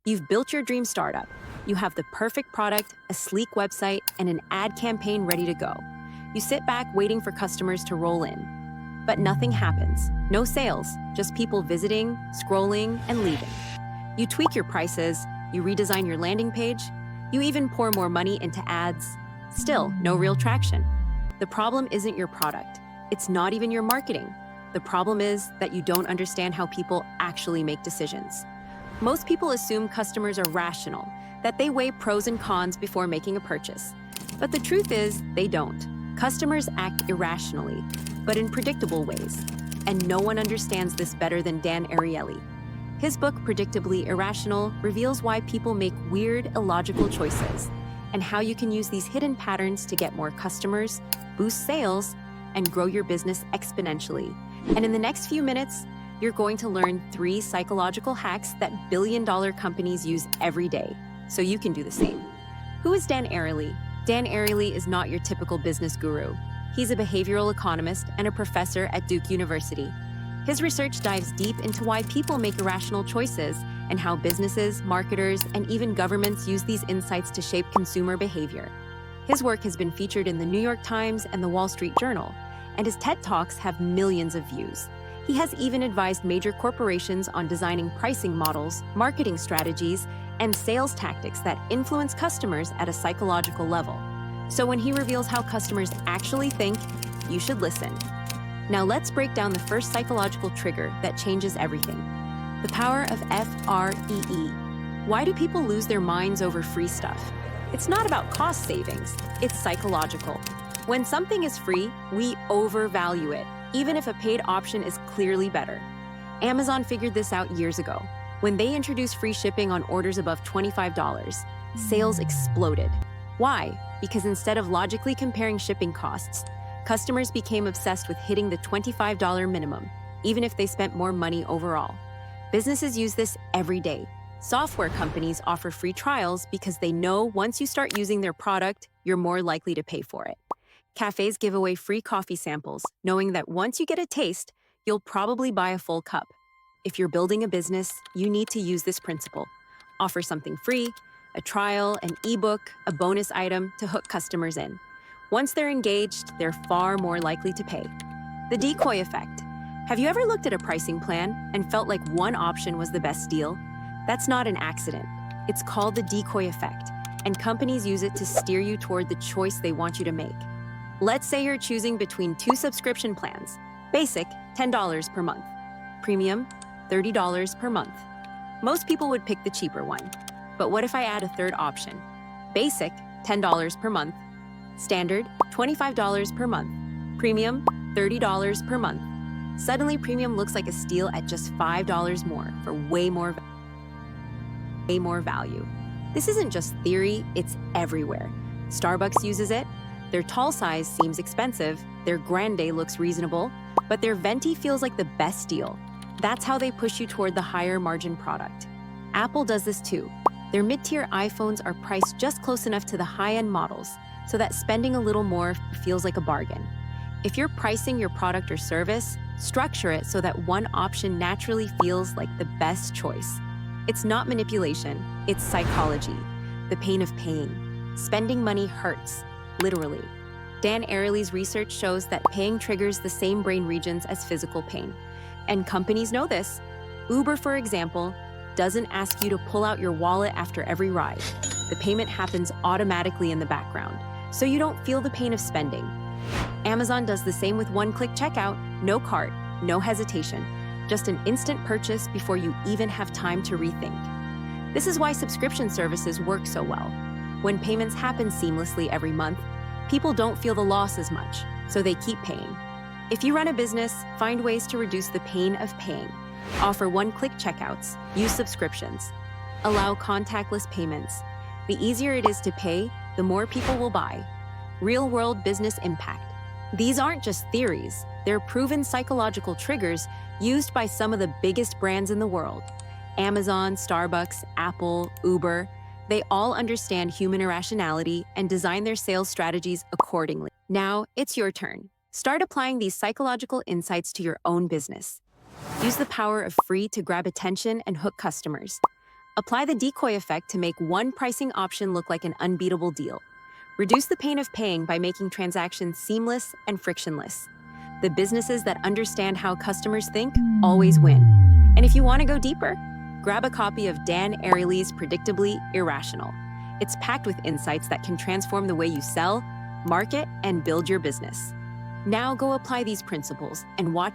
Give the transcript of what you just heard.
You've built your dream startup. You have the perfect product, a sleek website, and an ad campaign ready to go. You sit back waiting for customers to roll in. But nothing happens. No sales, just people visiting, scrolling, and leaving. You tweak your prices, you redesign your landing page, you even pour more money into ads. Still, no real traction. The problem isn't your product. It's not even your marketing. The problem is that you don't understand how people actually make decisions. Most people assume customers are rational, that they weigh pros and cons before making a purchase. But the truth is, they don't. Customers act irrationally, but in predictable ways. And no one understands this better than Dan Ariely. His book, Predictably Irrational, reveals why people make weird, illogical choices, and how you can use these hidden patterns to get more customers, boost sales, and grow your business exponentially. And in the next few minutes, you're going to learn 3 psychological hacks that billion-dollar companies use every day, so you can do the same. Who is Dan Ariely? Dan Ariely is not your typical business guru. He's a behavioral economist and a professor at Duke University. His research dives deep into why people make irrational choices and how businesses, marketers, and even governments use these insights to shape consumer behavior. His work has been featured in the New York Times and the Wall Street Journal, and his TED Talks have millions of views. He has even advised major corporations on designing pricing models, marketing strategies, and sales tactics that influence customers at a psychological level. So when he reveals how customers actually think, you should listen. Now let's break down the first psychological trigger that changes everything. The power of FREE. Why do people lose their minds over free stuff? It's not about cost savings, it's psychological. When something is free, we overvalue it, even if a paid option is clearly better. Amazon figured this out years ago. When they introduced free shipping on orders above $25, sales exploded. Why? Because instead of logically comparing shipping costs, customers became obsessed with hitting the $25 minimum, even if they spent more money overall. Businesses use this every day. Software companies offer free trials because they know once you start using their product, you're more likely to pay for it. Cafes give away free coffee samples, knowing that once you get a taste, you'll probably buy a full cup. If you're building a business, you need to use this principle. Offer something free, a trial, an ebook, a bonus item to hook customers in. Once they're engaged, they're far more likely to pay. The decoy effect. Have you ever looked at a pricing plan and felt like one option was the best deal? That's not an accident. It's called the decoy effect, and companies use it to steer you toward the choice they want you to make. Let's say you're choosing between 2 subscription plans. Basic, $10 per month. Premium, $30 per month. Most people would pick the cheaper one. But what if I add a third option? Basic, $10 per month. Standard, $25 per month. Premium, $30 per month. Suddenly, premium looks like a steal at just $5 more for way more value. This isn't just theory, it's everywhere. Starbucks uses it. Their tall size seems expensive, their grande looks reasonable, but their venti feels like the best deal. That's how they push you toward the higher margin product. Apple does this too. Their mid-tier iPhones are priced just close enough to the high-end models so that spending a little more feels like a bargain. If you're pricing your product or service, structure it so that one option naturally feels like the best choice. It's not manipulation, it's psychology. The pain of paying. Spending money hurts, literally. Dan Ariely's research shows that paying triggers the same brain regions as physical pain. And companies know this. Uber, for example, doesn't ask you to pull out your wallet after every ride. The payment happens automatically in the background, so you don't feel the pain of spending. Amazon does the same with one-click checkout, no cart, no hesitation, just an instant purchase before you even have time to rethink. This is why subscription services work so well. When payments happen seamlessly every month, people don't feel the loss as much, so they keep paying. If you run a business, find ways to reduce the pain of paying. Offer one-click checkouts, use subscriptions, allow contactless payments. The easier it is to pay, the more people will buy. Real-world business impact. These aren't just theories, they're proven psychological triggers used by some of the biggest brands in the world. Amazon, Starbucks, Apple, Uber, they all understand human irrationality and design their sales strategies accordingly. Now, it's your turn. Start applying these psychological insights to your own business. Use the power of free to grab attention and hook customers. Apply the decoy effect to make one pricing option look like an unbeatable deal. Reduce the pain of paying by making transactions seamless and frictionless. The businesses that understand how customers think always win. And if you want to go deeper, grab a copy of Dan Ariely's Predictably Irrational. It's packed with insights that can transform the way you sell, market, and build your business. Now go apply these principles and watch